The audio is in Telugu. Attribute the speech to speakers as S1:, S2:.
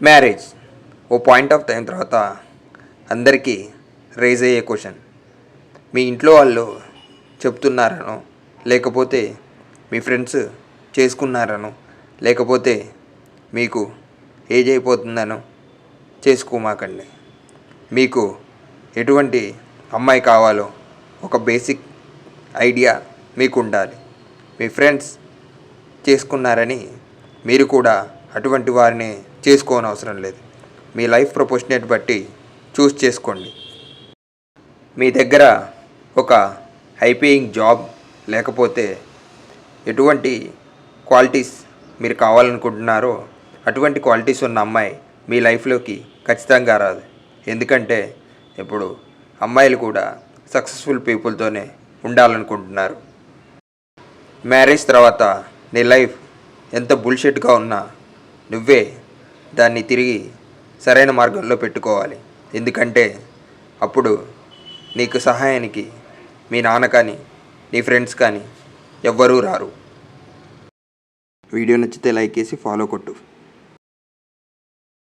S1: మ్యారేజ్ ఓ పాయింట్ ఆఫ్ టైం తర్వాత అందరికీ రైజ్ అయ్యే క్వశ్చన్. మీ ఇంట్లో వాళ్ళు చెప్తున్నారనో, లేకపోతే మీ ఫ్రెండ్స్ చేసుకున్నారనో, లేకపోతే మీకు ఏజ్ అయిపోతుందనో చేసుకోమాకండి. మీకు ఎటువంటి అమ్మాయి కావాలో ఒక బేసిక్ ఐడియా మీకు ఉండాలి. మీ ఫ్రెండ్స్ చేసుకున్నారని మీరు కూడా అటువంటి వారిని చేసుకోనవసరం లేదు. మీ లైఫ్ ప్రొపోర్షనేట్ బట్టి చూస్ చేసుకోండి. మీ దగ్గర ఒక హైపేయింగ్ జాబ్ లేకపోతే ఎటువంటి క్వాలిటీస్ మీరు కావాలనుకుంటున్నారో అటువంటి క్వాలిటీస్ ఉన్న అమ్మాయి మీ లైఫ్లోకి ఖచ్చితంగా రాదు. ఎందుకంటే ఇప్పుడు అమ్మాయిలు కూడా సక్సెస్ఫుల్ పీపుల్తోనే ఉండాలనుకుంటున్నారు. మ్యారేజ్ తర్వాత నీ లైఫ్ ఎంత బుల్షిట్గా ఉన్నా నువ్వే దాన్ని తిరిగి సరైన మార్గంలో పెట్టుకోవాలి. ఎందుకంటే అప్పుడు నీకు సహాయానికి మీ నాన్న కానీ నీ ఫ్రెండ్స్ కానీ ఎవ్వరూ రారు. వీడియో నచ్చితే లైక్ చేసి ఫాలో కొట్టు.